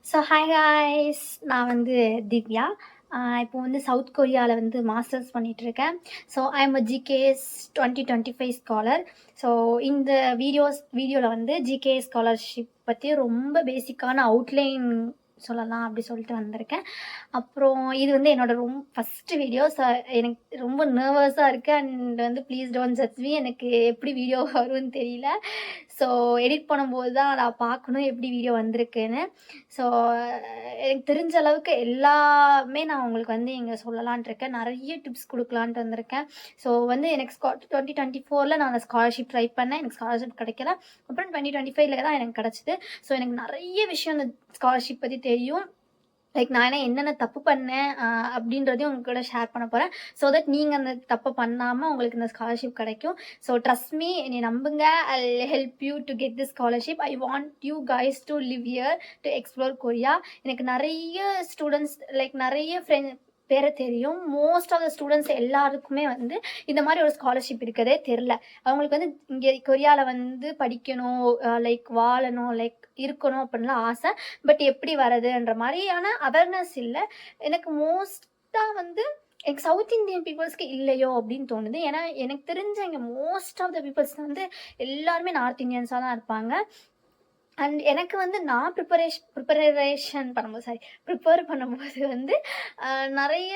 So hi guys, நான் வந்து திவ்யா. இப்போ வந்து சவுத் கொரியாவில் வந்து மாஸ்டர்ஸ் பண்ணிகிட்ருக்கேன். So I am a GKS 2025 scholar. So இந்த வீடியோவில் வந்து ஜிகேஎஸ் ஸ்காலர்ஷிப் பற்றி ரொம்ப பேசிக்கான அவுட்லைன் சொல்லலாம் அப்படி சொல்லிட்டு வந்திருக்கேன். அப்புறம் இது வந்து என்னோட ஃபஸ்ட்டு வீடியோ. ஸோ எனக்கு ரொம்ப நர்வஸாக இருக்குது. அண்ட் வந்து ப்ளீஸ் டோன்ட் ஜட்ஜ் மீ. எனக்கு எப்படி வீடியோ வரும்னு தெரியல. ஸோ எடிட் பண்ணும்போது தான் நான் பார்க்கணும் எப்படி வீடியோ வந்திருக்குன்னு. ஸோ எனக்கு தெரிஞ்ச அளவுக்கு எல்லாமே நான் உங்களுக்கு வந்து இங்கே சொல்லலான்ட்டு இருக்கேன். நிறைய டிப்ஸ் கொடுக்கலான்ட்டு வந்திருக்கேன். ஸோ வந்து எனக்கு 2024 நான் அந்த ஸ்காலர்ஷிப் ட்ரை பண்ணேன். எனக்கு ஸ்காலர்ஷிப் கிடைக்கல. அப்புறம் 2025 தான் எனக்கு கிடச்சிது. ஸோ எனக்கு நிறைய விஷயம் அந்த ஸ்காலர்ஷிப் பற்றி தெரியும். லைக் நான் என்னென்ன தப்பு பண்ணேன் அப்படின்றதையும் உங்க கூட ஷேர் பண்ண போகிறேன். ஸோ தட் நீங்கள் அந்த தப்பை பண்ணாமல் உங்களுக்கு இந்த ஸ்காலர்ஷிப் கிடைக்கும். ஸோ ட்ரஸ்ட் மீ, என்னை நம்புங்க. I help you to get this scholarship. I want you guys to live here to explore Korea. எனக்கு நிறைய ஸ்டூடெண்ட்ஸ் நிறைய பேரை தெரியும். மோஸ்ட் ஆஃப் த ஸ்டூடெண்ட்ஸ் எல்லாருக்குமே வந்து இந்த மாதிரி ஒரு ஸ்காலர்ஷிப் இருக்கிறதே தெரில. அவங்களுக்கு வந்து இங்கே கொரியாவில் வந்து படிக்கணும், வாழணும், இருக்கணும் அப்படின்லாம் ஆசை. பட் எப்படி வரதுன்ற மாதிரியான அவேர்னஸ் இல்லை. எனக்கு மோஸ்ட்டாக வந்து எனக்கு சவுத் இந்தியன் பீப்புள்ஸ்க்கு இல்லையோ அப்படின்னு தோணுது. ஏன்னா எனக்கு தெரிஞ்ச இங்கே மோஸ்ட் ஆஃப் த பீப்புள்ஸ் வந்து எல்லாருமே நார்த் இந்தியன்ஸாக தான் இருப்பாங்க. அண்ட் எனக்கு வந்து நான் ப்ரிப்பேர் பண்ணும்போது வந்து நிறைய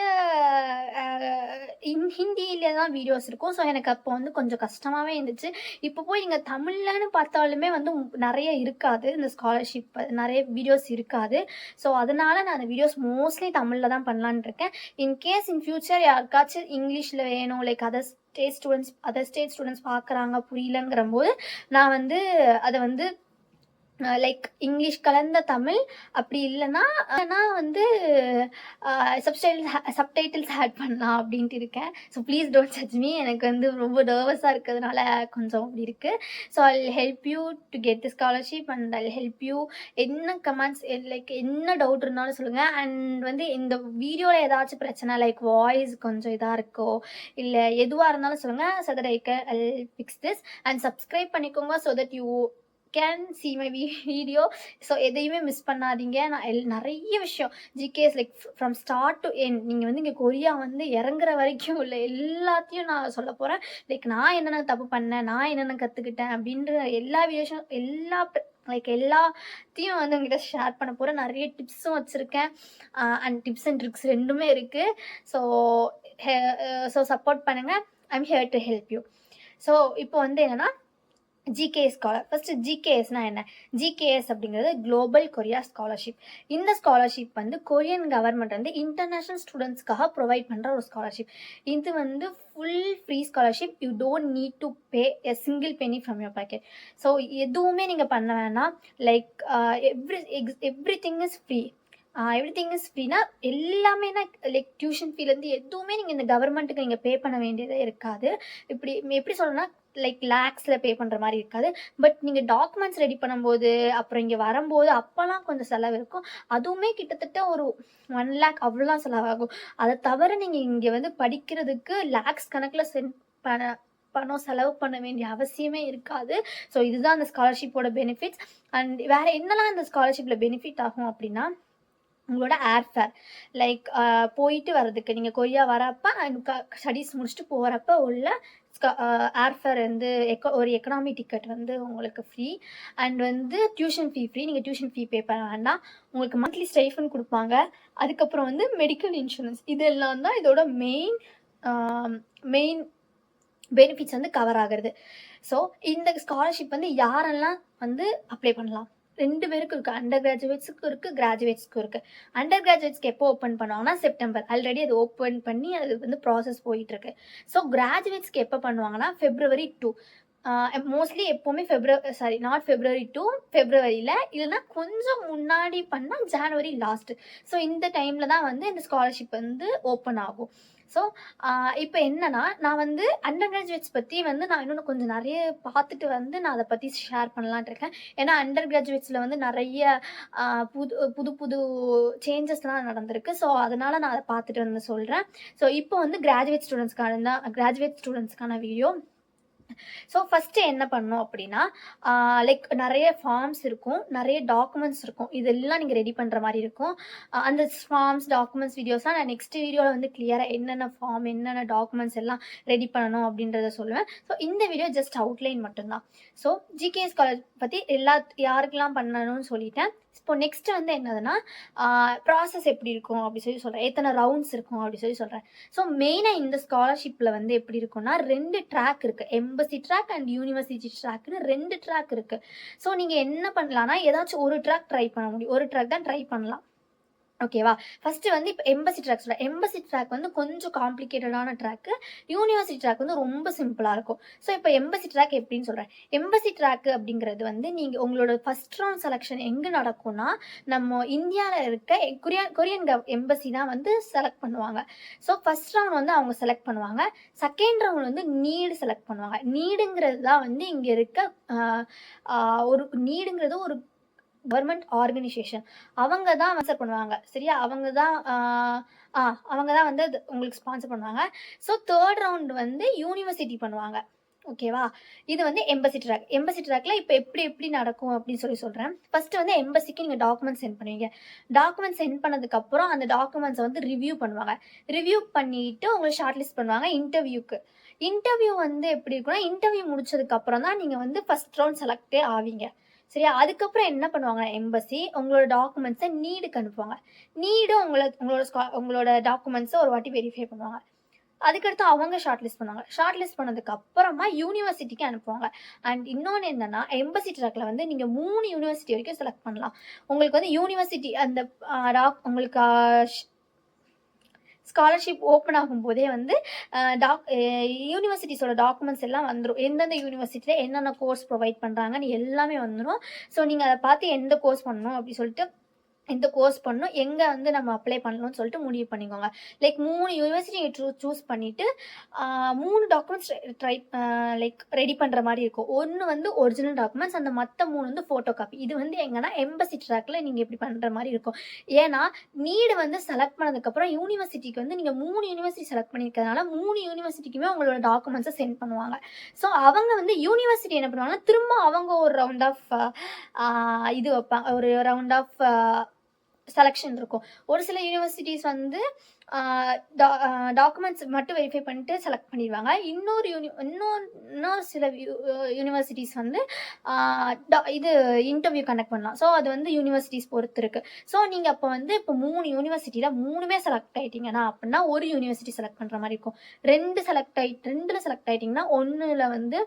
ஹிந்தியில தான் வீடியோஸ் இருக்கும். ஸோ எனக்கு அப்போ வந்து கொஞ்சம் கஷ்டமாகவே இருந்துச்சு. இப்போ போய் நீங்கள் தமிழ்லன்னு பார்த்தாலுமே வந்து நிறைய இருக்காது, இந்த ஸ்காலர்ஷிப் நிறைய வீடியோஸ் இருக்காது. ஸோ அதனால நான் அந்த வீடியோஸ் மோஸ்ட்லி தமிழில் தான் பண்ணலான் இருக்கேன். இன்கேஸ் இன் ஃபியூச்சர் யாருக்காச்சும் இங்கிலீஷில் வேணும், அதர் ஸ்டேட் ஸ்டூடெண்ட்ஸ் பார்க்குறாங்க புரியலங்கிற போது நான் வந்து அதை வந்து இங்கிலீஷ் கலந்த தமிழ், அப்படி இல்லைன்னா வந்து சப்டைட்டில்ஸ் ஆட் பண்ணலாம் அப்படின்ட்டு இருக்கேன். So please don't judge me. எனக்கு வந்து ரொம்ப நர்வஸாக இருக்கிறதுனால கொஞ்சம் அப்படி இருக்குது. So I help you to get the scholarship and I help you. என்ன கமெண்ட்ஸ் என்ன டவுட் இருந்தாலும் சொல்லுங்கள். அண்ட் வந்து இந்த வீடியோவில் ஏதாச்சும் பிரச்சனை வாய்ஸ் கொஞ்சம் இதாக இருக்கோ இல்லை எதுவாக இருந்தாலும் சொல்லுங்கள். So that I fix this. And subscribe பண்ணிக்கோங்க so that you can see my video. So எதையுமே மிஸ் பண்ணாதீங்க. நான் நிறைய விஷயம் GKS from start to end, நீங்கள் வந்து இங்கே கொரியா வந்து இறங்குற வரைக்கும் உள்ள எல்லாத்தையும் நான் சொல்ல போகிறேன். நான் என்னென்ன தப்பு பண்ணேன், நான் என்னென்ன கற்றுக்கிட்டேன் அப்படின்ற எல்லா விஷயம் எல்லாத்தையும் வந்து உங்ககிட்ட ஷேர் பண்ண போகிறேன். நிறைய டிப்ஸும் வச்சுருக்கேன். அண்ட் டிப்ஸ் அண்ட் ட்ரிக்ஸ் ரெண்டுமே இருக்குது. ஸோ சப்போர்ட் பண்ணுங்கள். I'm here to help you. So இப்போ வந்து என்னென்னா ஜிகேஎஸ் ஸ்காலர். ஃபஸ்ட்டு ஜிகேஎஸ்னா என்ன? ஜிகேஎஸ் அப்படிங்கிறது குளோபல் கொரியா ஸ்காலர்ஷிப். இந்த ஸ்காலர்ஷிப் வந்து கொரியன் கவர்மெண்ட் வந்து இன்டர்நேஷ்னல் ஸ்டூடெண்ட்ஸ்க்காக ப்ரொவைட் பண்ணுற ஒரு ஸ்காலர்ஷிப். இது வந்து full free scholarship. You don't need to pay a single penny from your pocket. So எதுவுமே நீங்கள் பண்ண வேணாம். Everything is free. Everything is ஃப்ரீனா எல்லாமே டியூஷன் ஃபீலேருந்து எதுவுமே நீங்கள் இந்த கவர்மெண்ட்டுக்கு நீங்கள் பே பண்ண வேண்டியதே இருக்காது. எப்படி சொல்லணும்னா லேக்ஸில் பே பண்ணுற மாதிரி இருக்காது. பட் நீங்கள் டாக்குமெண்ட்ஸ் ரெடி பண்ணும்போது அப்புறம் இங்கே வரும்போது அப்போல்லாம் கொஞ்சம் செலவு இருக்கும். அதுவுமே கிட்டத்தட்ட ஒரு 1 lakh அவ்வளோலாம் செலவாகும். அதை தவிர நீங்கள் இங்கே வந்து படிக்கிறதுக்கு லேக்ஸ் கணக்கில் பணம் செலவு பண்ண வேண்டிய அவசியமே இருக்காது. ஸோ இதுதான் அந்த ஸ்காலர்ஷிப்போட பெனிஃபிட்ஸ். அண்ட் வேறு என்னெல்லாம் இந்த ஸ்காலர்ஷிப்பில் பெனிஃபிட் ஆகும் அப்படின்னா, உங்களோட ஏர்ஃபேர் போயிட்டு வர்றதுக்கு நீங்கள் கொரியா வரப்போ ஸ்டடீஸ் முடிச்சுட்டு போகிறப்ப உள்ள ஏர்ஃபேர் வந்து ஒரு எக்கனாமி டிக்கெட் வந்து உங்களுக்கு ஃப்ரீ. அண்ட் வந்து டியூஷன் ஃபீ ஃப்ரீ. நீங்கள் டியூஷன் ஃபீ பே பண்ண வேண்டாம். உங்களுக்கு மந்த்லி ஸ்டைஃபன் கொடுப்பாங்க. அதுக்கப்புறம் வந்து மெடிக்கல் இன்சூரன்ஸ். இதெல்லாம் தான் இதோட மெயின் பெனிஃபிட்ஸ் வந்து கவர் ஆகிறது. ஸோ இந்த ஸ்காலர்ஷிப் வந்து யாரெல்லாம் வந்து அப்ளை பண்ணலாம்? 2 பேருக்கும் இருக்குது. அண்டர் கிராஜுவேட்ஸுக்கும் இருக்குது, கிராஜுவேட்ஸ்க்கும் இருக்குது. அண்டர் கிராஜுவேட்ஸ்க்கு எப்போ ஓப்பன் பண்ணுவாங்கன்னா செப்டம்பர். ஆல்ரெடி அது ஓப்பன் பண்ணி அது வந்து ப்ராசஸ் போயிட்டுருக்கு. ஸோ கிராஜுவேட்ஸ்க்கு எப்போ பண்ணுவாங்கன்னா February 2. மோஸ்ட்லி எப்போவுமே நாட் February 2, ஃபெப்ரவரியில் இல்லைன்னா கொஞ்சம் முன்னாடி பண்ணால் January லாஸ்ட்டு. ஸோ இந்த டைமில் தான் வந்து இந்த ஸ்காலர்ஷிப் வந்து ஓப்பன் ஆகும். ஸோ இப்போ என்னன்னா, நான் வந்து அண்டர் கிராஜுவேட்ஸ் பற்றி வந்து நான் இன்னொன்று கொஞ்சம் நிறைய பார்த்துட்டு வந்து நான் அதை பற்றி ஷேர் பண்ணலான்ட்டு இருக்கேன். ஏன்னா அண்டர் கிராஜுவேட்ஸில் வந்து நிறைய புது சேஞ்சஸ்லாம் நடந்திருக்கு. ஸோ அதனால் நான் அதை பார்த்துட்டு வந்து சொல்கிறேன். ஸோ இப்போ வந்து கிராஜுவேட் ஸ்டூடெண்ட்ஸ்க்கான வீடியோ. ஸோ ஃபஸ்ட்டு என்ன பண்ணணும் அப்படின்னா, லைக் நிறைய ஃபார்ம்ஸ் இருக்கும், நிறைய டாக்குமெண்ட்ஸ் இருக்கும். இதெல்லாம் நீங்கள் ரெடி பண்ணுற மாதிரி இருக்கும். அந்த ஃபார்ம்ஸ், டாக்குமெண்ட்ஸ் வீடியோஸ்லாம் நான் நெக்ஸ்ட் வீடியோவில் வந்து கிளியராக என்னென்ன ஃபார்ம், என்னென்ன டாக்குமெண்ட்ஸ் எல்லாம் ரெடி பண்ணணும் அப்படின்றத சொல்லுவேன். ஸோ இந்த வீடியோ ஜஸ்ட் அவுட்லைன் மட்டும்தான். ஸோ ஜிகேஎஸ் காலேஜ் பற்றி யாருக்கெல்லாம் பண்ணணும்னு சொல்லிட்டேன். இப்போ நெக்ஸ்ட் வந்து என்னதுன்னா, ப்ராசஸ் எப்படி இருக்கும் அப்படி சொல்கிறேன். எத்தனை ரவுண்ட்ஸ் இருக்கும் அப்படி சொல்கிறேன். ஸோ மெயினாக இந்த ஸ்காலர்ஷிப்பில் வந்து எப்படி இருக்குன்னா 2 ட்ராக் இருக்குது. எம்பசி ட்ராக் அண்ட் யூனிவர்சிட்டி ட்ராக்னு 2 ட்ராக் இருக்குது. ஸோ நீங்கள் என்ன பண்ணலான்னா, ஏதாச்சும் ஒரு ட்ராக் ட்ரை பண்ண முடியும். ஒரு ட்ராக் தான் ட்ரை பண்ணலாம். ஓகேவா? ஃபஸ்ட்டு வந்து இப்போ எம்பசி ட்ராக் சொல்கிறேன். எம்பசி ட்ராக் வந்து கொஞ்சம் காம்ப்ளிகேட்டடான ட்ராக்கு. யூனிவர்சிட்டி ட்ராக் வந்து ரொம்ப சிம்பிளாக இருக்கும். ஸோ இப்போ எம்பசி ட்ராக் எப்படின்னு சொல்கிறேன். எம்பசி ட்ராக்கு அப்படிங்கிறது வந்து நீங்கள் உங்களோட ஃபஸ்ட் ரவுண்ட் செலெக்ஷன் எங்கே நடக்கும்னா, நம்ம இந்தியாவில் இருக்க கொரியன் எம்பசி தான் வந்து செலக்ட் பண்ணுவாங்க. ஸோ ஃபஸ்ட் ரவுண்ட் வந்து அவங்க செலக்ட் பண்ணுவாங்க. செகண்ட் ரவுண்ட் வந்து நீடு செலக்ட் பண்ணுவாங்க. நீடுங்கிறது தான் வந்து இங்கே இருக்க ஒரு நீடுங்கிறது ஒரு கவர்மெண்ட் ஆர்கனைசேஷன். அவங்க தான் ஆன்சர் பண்ணுவாங்க. சரியா? அவங்க தான் வந்து உங்களுக்கு ஸ்பான்சர் பண்ணுவாங்க. ஸோ தேர்ட் ரவுண்ட் வந்து யூனிவர்சிட்டி பண்ணுவாங்க. ஓகேவா? இது வந்து எம்பசி ட்ராக். எம்பசி ட்ராக்ல இப்போ எப்படி நடக்கும் அப்படின்னு சொல்கிறேன். ஃபஸ்ட்டு வந்து எம்பசிக்கு நீங்கள் டாக்குமெண்ட் சென்ட் பண்ணுவீங்க. டாக்குமெண்ட் சென்ட் பண்ணதுக்கப்புறம் அந்த டாக்குமெண்ட்ஸை வந்து ரிவ்யூ பண்ணுவாங்க. ரிவ்யூ பண்ணிவிட்டு உங்களை ஷார்ட் லிஸ்ட் பண்ணுவாங்க இன்டர்வியூக்கு. இன்டர்வியூ வந்து எப்படி இருக்குன்னா, இன்டர்வியூ முடிச்சதுக்கப்புறம் தான் நீங்கள் வந்து ஃபஸ்ட் ரவுண்ட் செலக்டே ஆவீங்க. சரியா? அதுக்கப்புறம் என்ன பண்ணுவாங்க எம்பசி, உங்களோட டாக்குமெண்ட்ஸை நீடுக்கு அனுப்புவாங்க. நீடு உங்களோட டாக்குமெண்ட்ஸை ஒரு வாட்டி வெரிஃபை பண்ணுவாங்க. அதுக்கடுத்து அவங்க ஷார்ட் லிஸ்ட் பண்ணுவாங்க. ஷார்ட் லிஸ்ட் பண்ணதுக்கு அப்புறமா யூனிவர்சிட்டிக்கு அனுப்புவாங்க. அண்ட் இன்னொன்று என்னன்னா, எம்பசி ட்ராக்ல வந்து நீங்கள் 3 யூனிவர்சிட்டி வரைக்கும் செலக்ட் பண்ணலாம். உங்களுக்கு வந்து யூனிவர்சிட்டி அந்த உங்களுக்கு ஸ்காலர்ஷிப் ஓப்பன் ஆகும்போதே வந்து யூனிவர்சிட்டிஸோட டாக்குமெண்ட்ஸ் எல்லாம் வந்துடும். எந்தெந்த யூனிவர்சிட்டியில் என்னென்ன கோர்ஸ் ப்ரொவைட் பண்ணுறாங்கன்னு எல்லாமே வந்துடும். ஸோ நீங்கள் அதை பார்த்து எந்த கோர்ஸ் பண்ணணும் அப்படி சொல்லிட்டு எந்த கோர்ஸ் பண்ணணும், எங்கே வந்து நம்ம அப்ளை பண்ணணும்னு சொல்லிட்டு முடிவு பண்ணிக்கோங்க. லைக் 3 யூனிவர்சிட்டி நீங்கள் சூஸ் பண்ணிவிட்டு 3 டாக்குமெண்ட்ஸ் ரெடி பண்ணுற மாதிரி இருக்கும். ஒன்று வந்து ஒரிஜினல் டாக்குமெண்ட்ஸ், அந்த மற்ற 3 வந்து ஃபோட்டோ காப்பி. இது வந்து எங்கன்னா எம்பசி ட்ராக்ல நீங்கள் இப்படி பண்ணுற மாதிரி இருக்கும். ஏன்னா நீடு வந்து செலக்ட் பண்ணதுக்கப்புறம் யூனிவர்சிட்டிக்கு வந்து நீங்கள் 3 யூனிவர்சிட்டி செலக்ட் பண்ணியிருக்கிறதுனால 3 யூனிவர்சிட்டிக்குமே உங்களோட டாக்குமெண்ட்ஸை சென்ட் பண்ணுவாங்க. ஸோ அவங்க வந்து யூனிவர்சிட்டி என்ன பண்ணுவாங்கன்னா, திரும்ப அவங்க ஒரு ரவுண்ட் ஆஃப் இது வைப்பாங்க. ஒரு ரவுண்ட் ஆஃப் செலெக்ஷன் இருக்கும். ஒரு சில யூனிவர்சிட்டிஸ் வந்து டாக்குமெண்ட்ஸ் மட்டும் வெரிஃபை பண்ணிட்டு செலக்ட் பண்ணிடுவாங்க. இன்னொரு சில யூனிவர்சிட்டிஸ் வந்து இது இன்டர்வியூ கண்டக்ட் பண்ணலாம். ஸோ அது வந்து யூனிவர்சிட்டிஸ் பொறுத்து இருக்குது. ஸோ நீங்கள் அப்போ வந்து இப்போ 3 யூனிவர்சிட்டியில் 3மே செலக்ட் ஆகிட்டிங்கன்னா அப்படின்னா ஒரு யூனிவர்சிட்டி செலக்ட் பண்ணுற மாதிரி இருக்கும். 2ல் செலக்ட் ஆகிட்டிங்கன்னா 1ல் வந்து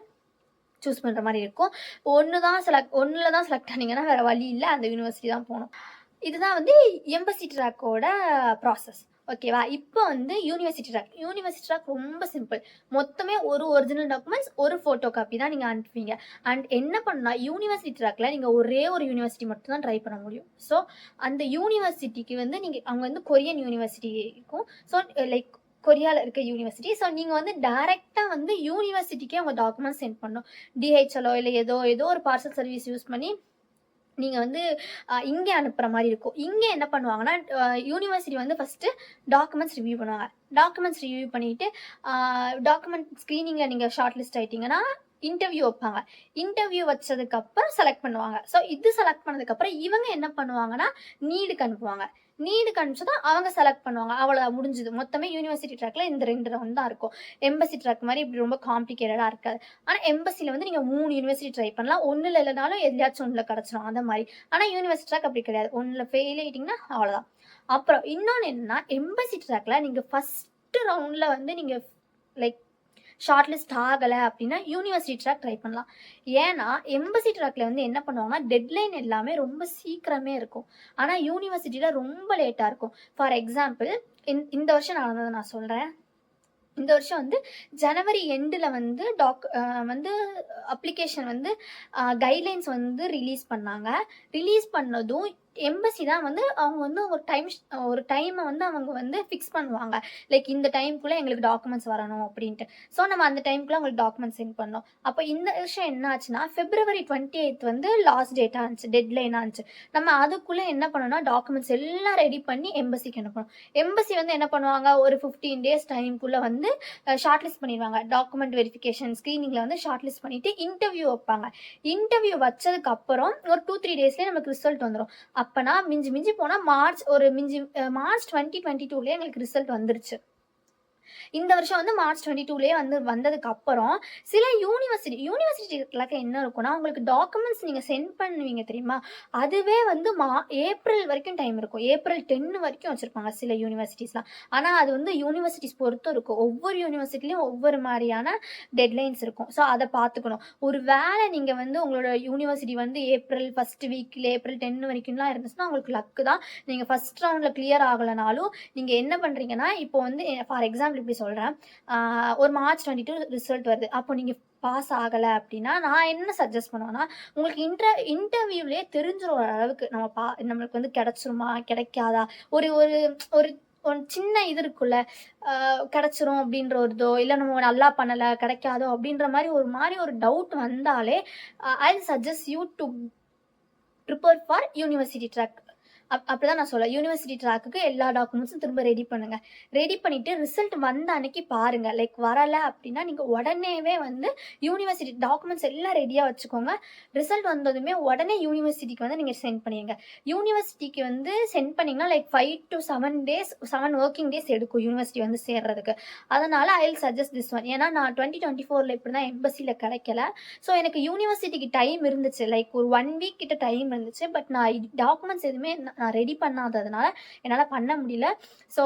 சூஸ் பண்ணுற மாதிரி இருக்கும். 1ல் தான் செலக்ட் ஆனீங்கன்னா வேறு வழி இல்லை, அந்த யூனிவர்சிட்டி தான் போகணும். இதுதான் வந்து எம்பசி ட்ராக்கோட ப்ராசஸ். ஓகேவா? இப்போ வந்து யூனிவர்சிட்டி ட்ராக் ரொம்ப சிம்பிள். மொத்தமே ஒரு ஒரிஜினல் டாக்குமெண்ட்ஸ், ஒரு ஃபோட்டோ காப்பி தான் நீங்கள் அனுப்புவீங்க. அண்ட் என்ன பண்ணால் யூனிவர்சிட்டி ட்ராக்ல நீங்கள் ஒரே ஒரு யூனிவர்சிட்டி மட்டும் தான் ட்ரை பண்ண முடியும். ஸோ அந்த யூனிவர்சிட்டிக்கு வந்து அவங்க வந்து கொரியன் யூனிவர்சிட்டி இருக்கும். ஸோ லைக் கொரியாவில் இருக்க யூனிவர்சிட்டி. ஸோ நீங்கள் வந்து டைரெக்டாக வந்து யூனிவர்சிட்டிக்கே உங்கள் டாக்குமெண்ட்ஸ் சென்ட் பண்ணணும். டிஹெச்எலோ இல்லை ஏதோ ஒரு பார்சல் சர்வீஸ் யூஸ் பண்ணி நீங்கள் வந்து இங்கே அனுப்புகிற மாதிரி இருக்கும். இங்கே என்ன பண்ணுவாங்கன்னா, யூனிவர்சிட்டி வந்து ஃபஸ்ட்டு டாக்குமெண்ட்ஸ் ரிவ்யூ பண்ணுவாங்க. டாக்குமெண்ட்ஸ் ரிவ்யூ பண்ணிவிட்டு டாக்குமெண்ட் ஸ்க்ரீனிங்கில் நீங்கள் ஷார்ட் லிஸ்ட் ஆகிட்டிங்கன்னா இன்டர்வியூ வைப்பாங்க. இன்டர்வியூ வச்சதுக்கப்புறம் செலக்ட் பண்ணுவாங்க. ஸோ இது செலக்ட் பண்ணதுக்கப்புறம் இவங்க என்ன பண்ணுவாங்கன்னா நீடுக்கு அனுப்புவாங்க. நீடுக்கு அனுப்பிச்சதான் அவங்க செலக்ட் பண்ணுவாங்க. அவ்வளோ முடிஞ்சுது. மொத்தமே யூனிவர்சிட்டி ட்ராக்ல இந்த 2 ரவுண்ட் தான் இருக்கும். எம்பசி ட்ராக் மாதிரி இப்படி ரொம்ப காம்ப்ளிகேட்டடாக இருக்காது. ஆனால் எம்பசியில் வந்து நீங்கள் 3 யூனிவர்சிட்டி ட்ரை பண்ணலாம். 1ல் இல்லைனாலும் எதுலையாச்சும் 1ல் கிடச்சிடும் அந்த மாதிரி. ஆனால் யூனிவர்சிட்டி ட்ராக் அப்படி கிடையாது. 1ல் ஃபெயில் ஆகிட்டிங்கன்னா அவ்வளோதான். அப்புறம் இன்னொன்று என்னென்னா, எம்பசி ட்ராக்ல நீங்கள் ஃபஸ்ட்டு ரவுண்டில் வந்து நீங்கள் லைக் ஷார்ட் லிஸ்ட் ஆகலை அப்படின்னா யூனிவர்சிட்டி ட்ராக் ட்ரை பண்ணலாம். ஏன்னா எம்பசி ட்ராக்ல வந்து என்ன பண்ணுவாங்கன்னா, டெட்லைன் எல்லாமே ரொம்ப சீக்கிரமே இருக்கும். ஆனால் யூனிவர்சிட்டியில் ரொம்ப லேட்டாக இருக்கும். ஃபார் எக்ஸாம்பிள் இந்த வருஷம் நடந்ததை நான் சொல்கிறேன். இந்த வருஷம் வந்து ஜனவரி எண்டில் வந்து அப்ளிகேஷன் வந்து கைட்லைன்ஸ் வந்து ரிலீஸ் பண்ணாங்க. ரிலீஸ் பண்ணதும் எம்பசி தான் வந்து அவங்க வந்து ஒரு டைமை வந்து அவங்க வந்து ஃபிக்ஸ் பண்ணுவாங்க. லைக் இந்த டைம்குள்ளே எங்களுக்கு டாக்குமெண்ட்ஸ் வரணும் அப்படின்ட்டு. ஸோ நம்ம அந்த டைம்குள்ளே அவங்களுக்கு டாக்குமெண்ட்ஸ் சென்ட் பண்ணோம். அப்போ இந்த விஷயம் என்ன ஆச்சுன்னா, February 28th வந்து லாஸ்ட் டேட்டாக இருந்துச்சு, டெட்லைனாக இருந்துச்சு. நம்ம அதுக்குள்ளே என்ன பண்ணணும்னா டாக்குமெண்ட்ஸ் எல்லாம் ரெடி பண்ணி எம்பசிக்கு அனுப்பணும். எம்பசி வந்து என்ன பண்ணுவாங்க, ஒரு 15 டேஸ் டைம்குள்ளே வந்து ஷார்ட் லிஸ்ட் பண்ணிடுவாங்க. டாக்குமெண்ட் வெரிஃபிகேஷன் ஸ்க்ரீனிங்கில் வந்து ஷார்ட் லிஸ்ட் பண்ணிவிட்டு இன்டர்வியூ வைப்பாங்க. இன்டர்வியூ வச்சதுக்கு அப்புறம் ஒரு 2-3 டேஸ்லேயே நமக்கு ரிசல்ட் வந்துடும். அப்போனா மிஞ்சி மிஞ்சி போனால் மார்ச் 2022லேயே எங்களுக்கு ரிசல்ட் வந்துருச்சு. இந்த வருஷம் வந்து மார்ச் 22லேயே வந்து வந்ததுக்கு அப்புறம் சில யூனிவர்சிட்டிகளுக்கு என்ன இருக்கும்னா, உங்களுக்கு டாக்குமெண்ட்ஸ் நீங்கள் சென்ட் பண்ணுவீங்க தெரியுமா, அதுவே வந்து ஏப்ரல் வரைக்கும் டைம் இருக்கும். ஏப்ரல் 10 வரைக்கும் வச்சுருப்பாங்க சில யூனிவர்சிட்டிஸ்லாம். ஆனால் அது வந்து யூனிவர்சிட்டிஸ் பொறுத்தும் இருக்கும். ஒவ்வொரு யூனிவர்சிட்டிலையும் ஒவ்வொரு மாதிரியான டெட்லைன்ஸ் இருக்கும். ஸோ அதை பார்த்துக்கணும். ஒரு வேளை நீங்கள் வந்து உங்களோட யூனிவர்சிட்டி வந்து ஏப்ரல் ஃபஸ்ட் வீக்கில் ஏப்ரல் 10 வரைக்கும்லாம் இருந்துச்சுன்னா உங்களுக்கு லக்கு தான். நீங்கள் ஃபஸ்ட் ரவுண்டில் கிளியர் ஆகலைனாலும் நீங்கள் என்ன பண்ணுறீங்கன்னா, இப்போ வந்து ஃபார் எக்ஸாம்பிள் இப்படி சொல்கிறேன், ஒரு மார்ச் 22 ரிசல்ட் வருது. அப்போ நீங்கள் பாஸ் ஆகலை அப்படின்னா நான் என்ன சஜஸ்ட் பண்ணுவேன்னா, உங்களுக்கு இன்டர்வியூலேயே தெரிஞ்சிடும் அளவுக்கு நம்மளுக்கு வந்து கிடச்சிருமா கிடைக்காதா, ஒரு ஒரு ஒரு ஒரு சின்ன இது இருக்குல்ல, கிடச்சிரும் அப்படின்ற ஒரு இதோ, இல்லை நம்ம நல்லா பண்ணலை கிடைக்காதோ அப்படின்ற மாதிரி ஒரு டவுட் வந்தாலே I suggest you to prepare for university track. அப்படிதான் நான் சொல்ல. யூனிவர்சிட்டி ட்ராக்குக்கு எல்லா டாக்குமெண்ட்ஸும் திரும்ப ரெடி பண்ணுங்கள். ரெடி பண்ணிவிட்டு ரிசல்ட் வந்த அன்னைக்கு பாருங்கள். லைக் வரலை அப்படின்னா நீங்கள் உடனேவே வந்து யூனிவர்சிட்டி டாக்குமெண்ட்ஸ் எல்லாம் ரெடியாக வச்சுக்கோங்க. ரிசல்ட் வந்ததுமே உடனே யூனிவர்சிட்டிக்கு வந்து நீங்கள் சென்ட் பண்ணிடுங்க. யூனிவர்சிட்டிக்கு வந்து சென்ட் பண்ணிங்கன்னா லைக் 5 to 7 ஒர்க்கிங் டேஸ் எடுக்கும் யூனிவர்சிட்டி வந்து சேர்றதுக்கு. அதனால் I will suggest this one. ஏன்னா நான் 2024 இப்படி தான் எம்பசியில் கிடைக்கல. ஸோ எனக்கு யூனிவர்சிட்டிக்கு டைம் இருந்துச்சு, லைக் ஒரு 1 வீக் கிட்ட டைம் இருந்துச்சு. பட் நான் டாக்குமெண்ட்ஸ் எதுவுமே நான் ரெடி பண்ணாததுனால என்னால் பண்ண முடியல. ஸோ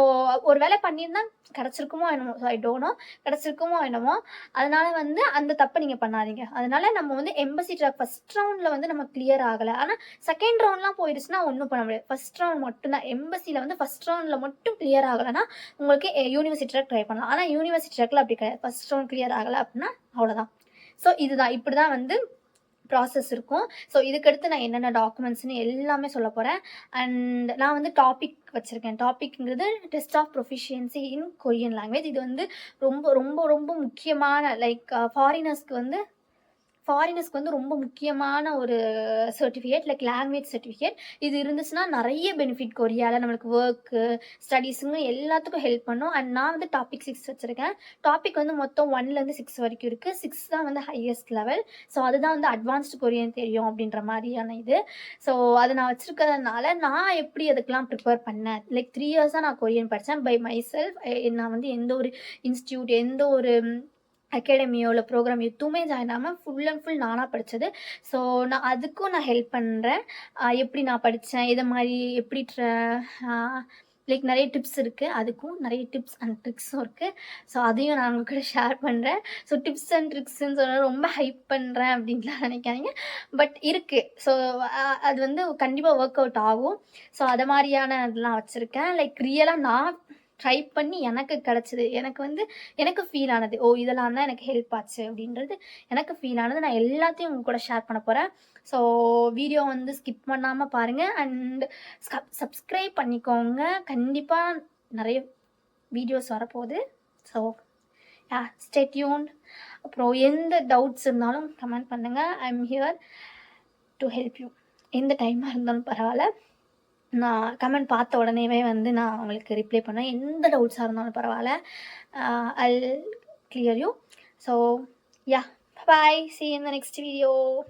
ஒரு வேளை பண்ணியிருந்தா கிடச்சிருக்குமோ என்னமோ, ஐ டோன்ட் நோ, கிடச்சிருக்குமோ என்னமோ. அதனால வந்து அந்த தப்பை நீங்கள் பண்ணாதீங்க. அதனால நம்ம வந்து எம்பசி ட்ராக் ஃபஸ்ட் ரவுண்டில் வந்து நம்ம கிளியர் ஆகலை. ஆனால் செகண்ட் ரவுண்ட்லாம் போயிடுச்சுன்னா ஒன்றும் பண்ண முடியாது. ஃபஸ்ட் ரவுண்ட் மட்டும்தான். எம்பசியில் வந்து ஃபஸ்ட் ரவுண்டில் மட்டும் கிளியர் ஆகலைன்னா உங்களுக்கு யூனிவர்சிட்டி ட்ராக் ட்ரை பண்ணலாம். ஆனால் யூனிவர்சிட்டி ட்ராக்கில் அப்படி கிடையாது. ஃபஸ்ட் ரவுண்ட் கிளியர் ஆகலை அப்படின்னா அவ்வளோதான். ஸோ இதுதான், இப்படி தான் வந்து ப்ராசஸ் இருக்கும். ஸோ இதுக்கடுத்து நான் என்னென்ன டாக்குமெண்ட்ஸ்னு எல்லாமே சொல்ல போகிறேன். அண்ட் நான் வந்து டாபிக் வச்சுருக்கேன். டாபிக்ங்கிறது test of proficiency in Korean language. இது வந்து ரொம்ப ரொம்ப ரொம்ப முக்கியமான, லைக் ஃபாரினர்ஸ்க்கு வந்து ரொம்ப முக்கியமான ஒரு சர்டிஃபிகேட், லைக் லாங்குவேஜ் சர்டிஃபிகேட். இது இருந்துச்சுன்னா நிறைய பெனிஃபிட் கொரியாவில் நம்மளுக்கு ஒர்க்கு ஸ்டடீஸுங்க எல்லாத்துக்கும் ஹெல்ப் பண்ணும். அண்ட் நான் வந்து டாபிக் 6 வச்சுருக்கேன். டாபிக் வந்து மொத்தம் 1லேருந்து 6 வரைக்கும் இருக்குது. 6 தான் வந்து ஹையஸ்ட் லெவல். ஸோ அதுதான் வந்து அட்வான்ஸ்டு கொரியன் தெரியும் அப்படின்ற மாதிரியான இது. ஸோ அதை நான் வச்சுருக்கிறதுனால நான் எப்படி அதுக்கெலாம் ப்ரிப்பேர் பண்ணேன், லைக் 3 இயர்ஸாக நான் கொரியன் படித்தேன் பை மை செல்ஃப். நான் வந்து எந்த ஒரு இன்ஸ்டியூட், எந்த ஒரு அகாடமியோ இல்லை ப்ரோக்ராம் எதுவுமே ஜாயின் ஆகாமல் ஃபுல் அண்ட் ஃபுல் நானாக படித்தது. ஸோ நான் அதுக்கும் நான் ஹெல்ப் பண்ணுறேன். எப்படி நான் படித்தேன், இதை மாதிரி எப்படி லைக் நிறைய டிப்ஸ் இருக்குது. அதுக்கும் நிறைய டிப்ஸ் அண்ட் ட்ரிக்ஸும் இருக்குது. ஸோ அதையும் நான் உங்க கூட ஷேர் பண்ணுறேன். ஸோ டிப்ஸ் அண்ட் ட்ரிக்ஸ்ன்னு சொன்ன ரொம்ப ஹைப் பண்ணுறேன் அப்படின்லாம் நினைக்காதீங்க. பட் இருக்குது. ஸோ அது வந்து கண்டிப்பாக ஒர்க் அவுட் ஆகும். ஸோ அதை மாதிரியான இதெல்லாம் வச்சுருக்கேன். லைக் ரியலாக நான் ட்ரை பண்ணி எனக்கு கிடச்சிது. எனக்கு ஃபீல் ஆனது, ஓ இதெல்லாம் தான் எனக்கு ஹெல்ப் ஆச்சு அப்படின்றது எனக்கு ஃபீல் ஆனது. நான் எல்லாத்தையும் உங்க கூட ஷேர் பண்ண போகிறேன். ஸோ வீடியோ வந்து ஸ்கிப் பண்ணாமல் பாருங்கள். அண்ட் சப்ஸ்கிரைப் பண்ணிக்கோங்க. கண்டிப்பாக நிறைய வீடியோஸ் வரப்போகுது. So stay tuned. அப்புறம் எந்த டவுட்ஸ் இருந்தாலும் கமெண்ட் பண்ணுங்கள். I am here to help you. எந்த டைமாக இருந்தாலும் பரவாயில்ல. நான் கமெண்ட் பார்த்த உடனேவே வந்து நான் உங்களுக்கு ரிப்ளை பண்ணுவேன். எந்த டவுட்ஸாக இருந்தாலும் பரவாயில்ல. I'll clear you. So yeah, bye. See you in the next video.